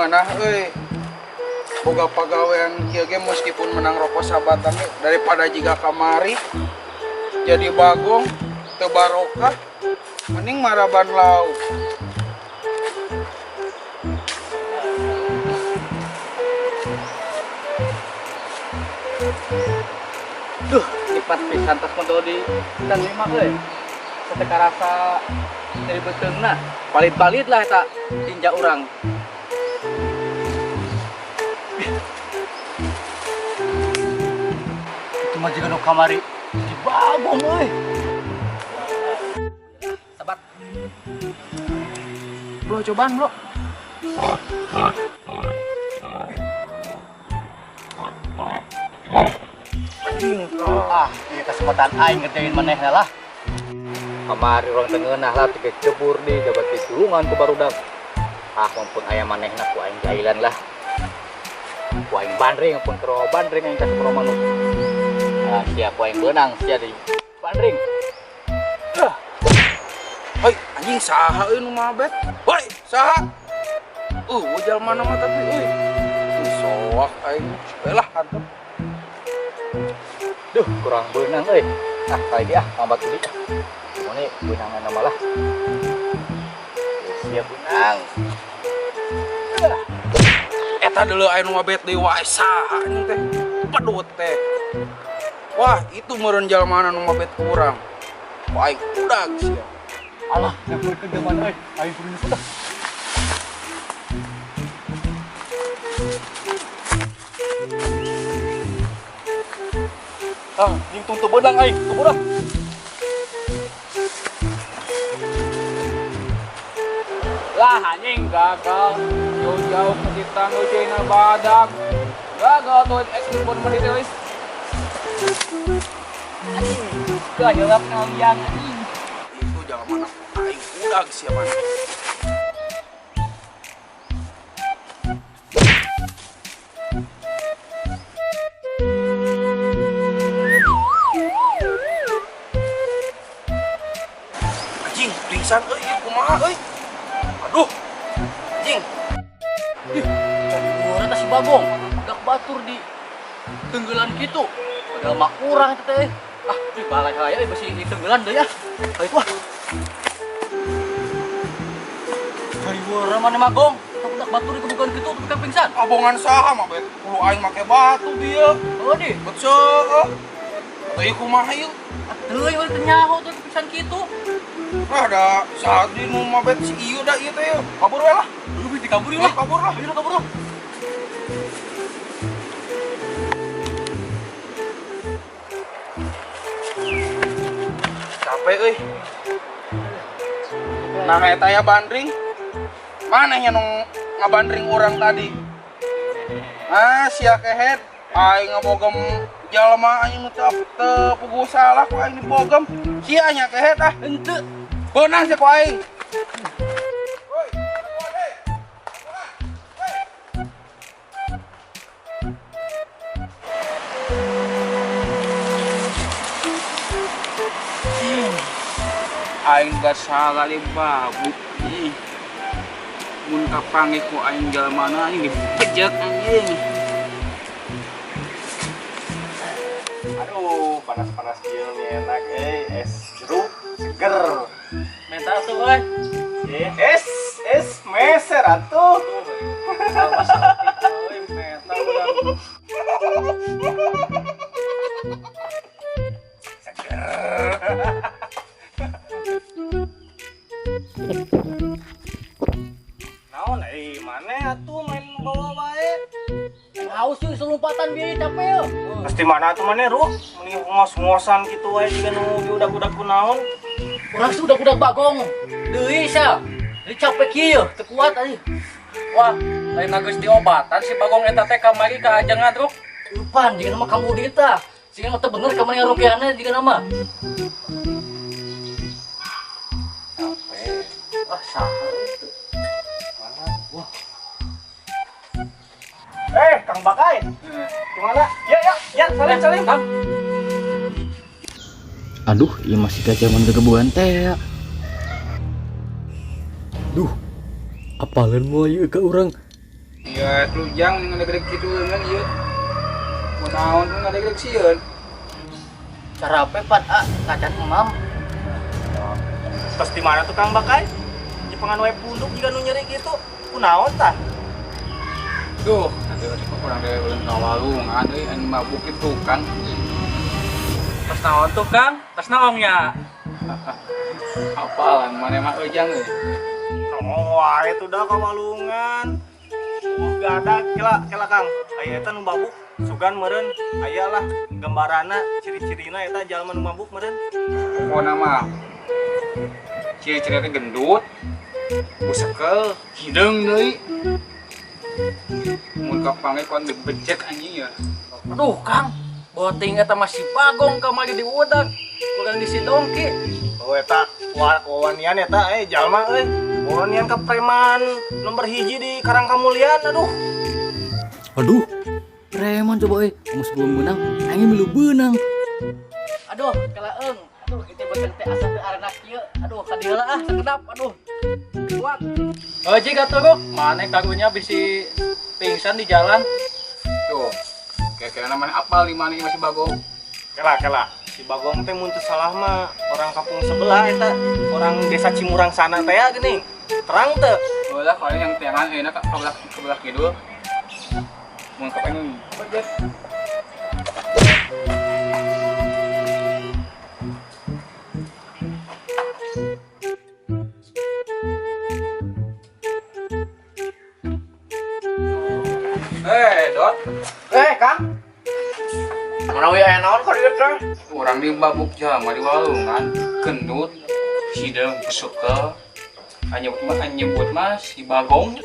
nganah boga pagawean kieu ge meskipun menang rokok sabatan daripada jika kamari jadi bagong teu barokah mending maraban lauk. Duh, lipat pisan tas kondo di dan lima setelah rasa dari beteungna palit-palit lah eta tinja urang. Itu mah juga nu kamari di bagong euy. Sabat. Bro, cobaan, Bro. Ini kesempatan aing ngerjain manehna lah. Kamari orang tengenah lah tiga cebur di jabat pitulungan ku barudak. Mampun aya manehna ku aing jailan lah. Ku aing bandring pun kero bandring aing kasih kero manuk. Nah, sia ku aing beunang sia di bandring. Hei, anjing saha euy nu mabet? Hei, saha? Ujal mana mah tapi euy. Soak aing. Belah antep. Duh, kurang beunang euy. Kali dia mambat tadi. Ini beunangan nama lah. Siap beunang. Eta deuleu aya nu mabet deui wae saha anjing teh? Pedut teh. Wah, itu meureun jalmana nu mabet kurang. Wah, aing udag sia. Alah, nyamper ke zaman euy. Aing kudu nyusup. Jing tung teu beunang aing, teu beunang. Lah anjing gagal. Jauh-jauh ke kita ngeujeuna badak. Gagal tuh ekspor pun mendirilis. Anjing, kejelap ngalian anjing. Itu jalmana aing udag sia man. Pingsan euy, kumaha euy? Aduh. Anjing. Ih, urang si Bagong, gak batur di tenggelan kitu. Padahal mah urang teh teh. Ah, di balai saya besi di tenggelan deui ya. Baik wah. Cari urang mana Magong? Tak batur di kebukaan kitu teu pingsan. Abongan saha mah bet? Kudu aing make batu dia. Oh di. Beuseuh. Teu kumaha ieu? Teuy we teu nyaho teh pingsan kitu. Nah, ada saat di nu mabet si ieu da ieu teh. Kabur we lah. Lu bisa kabur lah. Kabur lah. Ayo kabur lah. Capek euy. Nah eta ya bandring. Mana nya nu ngabandring urang tadi? Ah, sia kehet. Aing ngabogem jalma anjing nu teu puguh salah ku aing dibogem. Sia nya kehet ah. Henteu. Beunang sia ku aing. Aing gak salah li babu. Mun kapanggih ku aing jalmana aing dibejek anjing. Aduh, panas-panas kieu nih enak es jeruk seger. Mental tuh euy. Es meser atuh. Euy mental urang. Naon mana atuh main bawa bae? Haus yuk selumpatan bieu capek yuk. Pasti mana atuh maneh ruh? Mending ngos-ngosan kitu wae jiga nu diudak-udak kunaon. Urang sih udah Bagong. Deui sia. Deui capek kieu teu kuat euy. Wah, lain geus diobatan si Bagong eta teh kamari ka ajangan ruk. Upan jiga nama kamu dieu tah. Sing teh bener kamari ngarukianna jiga nama. Capek. Ah saha itu. Mana? Wah. Kang Bakay. Gimana? Ya, salim. Kang. Aduh, iya masih gajaman kegebuan teh ya. Duh, apalan mau ayo ke orang Ya telujang ngadeg kitu kan ieu. Kunaon tuh ngadeg sieun. Cara apa Pat? Kacan emam. Terus di mana tuh Kang Bakay? Di pangan wae punduk juga nu nyeri gitu. Kunaon tah? Duh, nanti kurang dari ulun ngawalungan euy anu mabuk itu kan. Pas naon tuh Kang? Pas naongnya. Apalan mana mah ejang euy. Oh, wae tuh dah kawalungan. Gak ada kela Kang. Aya eta nu mabuk sugan meureun. Aya lah gambarana ciri-cirina eta jalma nu mabuk meureun. Pokona mah ciri-ciri teh gendut, busekel, hideung deui. Mun kapange kon becek anjing ya. Aduh Kang, boting eta masih bagong ka mah di udag. Kurang di si dongki. Oh eta wawanian eta jalma euy. Wawanian ka preman nomor hiji di Karang Kamulian aduh. Aduh, preman coba mau sebelum benang, angin milu benang. Aduh, kalaeng. Aduh, itu bacang teh asa teh arena kieu. Aduh, kadieu sakedap. Aduh. Kuat. Jika tuh mana kagunya bisi pingsan di jalan. Tuh. Kira-kira namanya apa lima nih masih bagong? Kela. Si Bagong teh mun teu salah mah orang kampung sebelah eta, orang desa Cimurang sana teh ya geuning. Terang teu. Ulah kalau yang tiangan enak kebelah kidul. Mun kapengen budget. Dot. Kang. Mana we aya naon ka dieu teh? Orang di babuk jalma di walungan, gendut, hideung busukel. Anyebut mah si Bagong.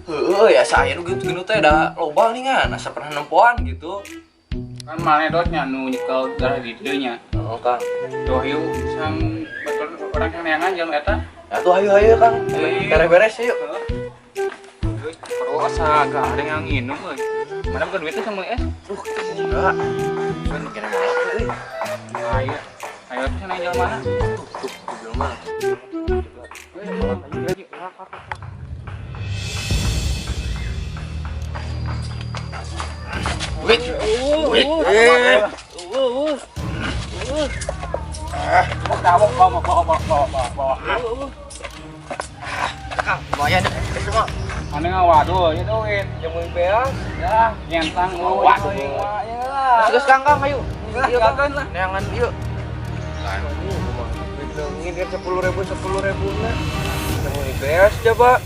Heueuh ya saya nu gitu teh da loba ningan asa pernah nempoan gitu. Kan mana dotnya nu nyekel darah di dieu nya. Oh Kang. Tuh yuk sang betul orang yang neangan jalma eta. Ya tuh hayu Kang. Beres-beres yuk. Perlu asa gak ada yang nginum euy. Mana bukan duitnya sama es? Enggak. Kan mikirnya malah euy. Ayo. Ayo tuh sana jalan mana? Tuh, di mana? Wait. Bawa. Kang, lumayan deh. Semua. Mana ngawaduh, ya duit. Jamu beas. Ya, nyentang luas. Terus Kang, ayo. Iya kan lah. Neangan yuk. Ini kan 10.000 nah. Jamu beas coba.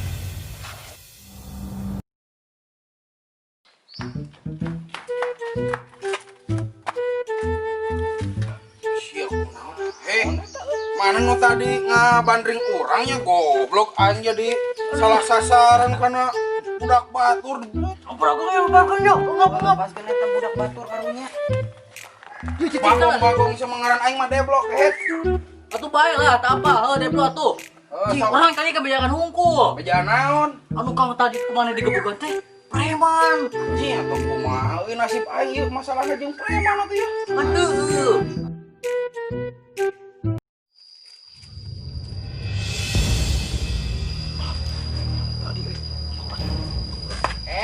Mana nu tadi ngabandring orangnya goblok aing jadi salah sasaran karena budak batur. Paskeun eta budak batur karunya. Bagong sama ngaran aing mah deblok het. Atuh bae lah, tak apa, deblo atuh. Orang kali kebijakan hungkul. Bejaan naon? Anu kamu tadi kemana digebukan teh? Preman. Anjing atuh kumaha euy nasib aing ieu masalahna jeung preman atuh ya. Aduh.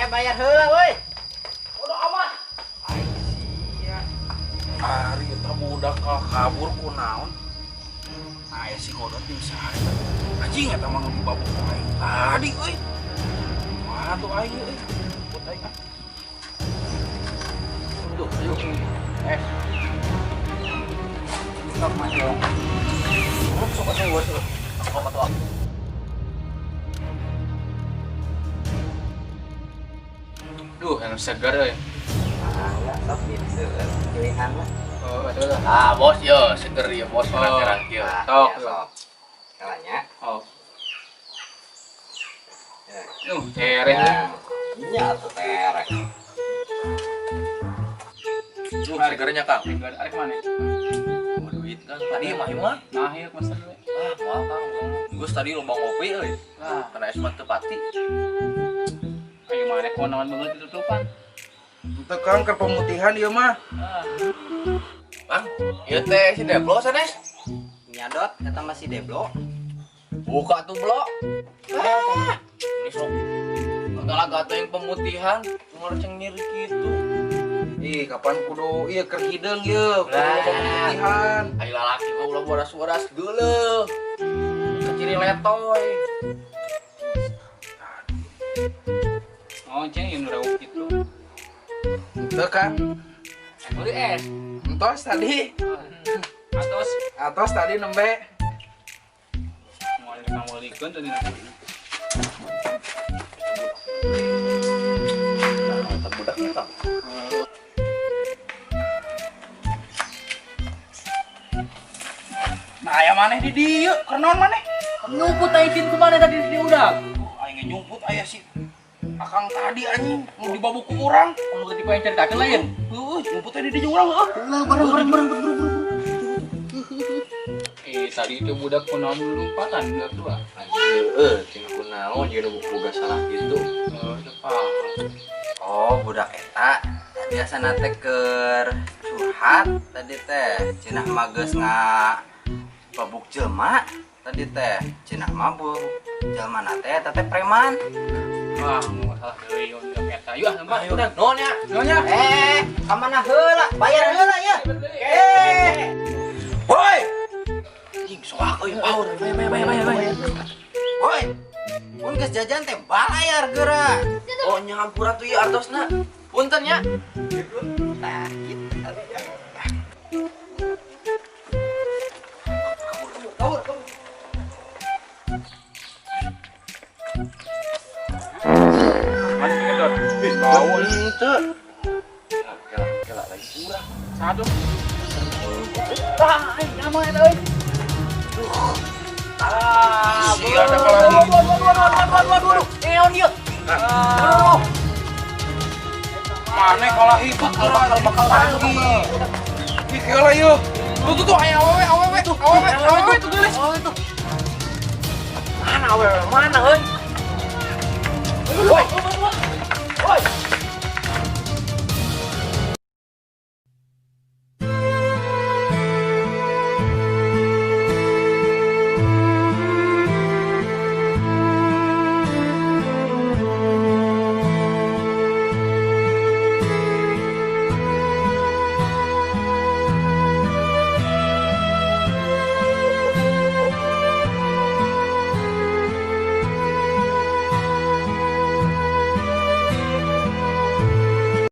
Bayar heula woi. Udah amat. Ari eta budak kabur ku naon? Aya si kodot jeung saha eta. Anjing eta mah babuk aing tadi euy. Wah tuh aing euy. Put aing ah. Tuh, ayo. Stop maju. Sok atuh gua sok. Sok atuh. Duh, yang segar ya. Ya, sok gitu. Pilihan lah. Oh, betul lah. Bos yo, seger ya bos kerang kieu. Sok. Kalanya. Oh. Tereh. Iya, tuh terek. Segarnya Kang. Segar arek mana? Duit kan tadi mah Nah, ieu masa dulu. moal Kang. Gus tadi lomba ngopi euy. Nah, Karena es mah teu pati. ayo mana konawan banget ditutupan. Itu Kang ke pemutihan ieu mah. Bang, ieu teh si Deblo sanes. Nyadot eta masih Deblo. Buka tuh blok. Ini sok. Talaga atuh yang pemutihan, ngorceng nyeri gitu. Ih, kapan kudu iya keur hideung ye, kudu Lah. pemutihan. Ayo lalaki mah ulah waras-waras geuleuh. Keciri letoy. Oh, ceng yang udah gitu. Teu kan? Beli es. Entos tadi. Atos tadi nembe. Mau kamu likun tadi nanti. Nah, budaknya Kang. Nah, aya maneh di dieu, keur naon maneh? Nyumput aing tin kemana tadi di udah? Aing nyumput aya si Akang tadi anjing mau dibawa ku urang. Anu ganti pengen ceritakeun lain. Heuh, nyumput tadi di urang heuh. Lah bareng. Tadi itu budak kunaon lompatan budak tua. Cing kunaon jeung boga salah gitu. Depan. Oh, budak eta biasana teh keur curhat tadi teh cenah mah geus babuk jelema tadi teh cenah mabuk jelema teh eta teh preman. Wah, mau salah deui budak eta. Yuk, lembah udah. Nonya. Ka mana heula? Bayar heula ya. Woi, Cing soak euy paur. Bayar. Woi. Mun geus jajan teh balayar geura. Oh, nyampura tuh ya artosna. Punten ya. Nah, gitu. bau henteu. Kela lagi kurang. Satu. Nyaman eta euy. Sia ada kalani. Waduh. Eon ieu. Maneh kalah hibut urang bakal lagi. Ih, kalah yeuh. Tuh aya awewe tuh gelis. Mana euy? Woi.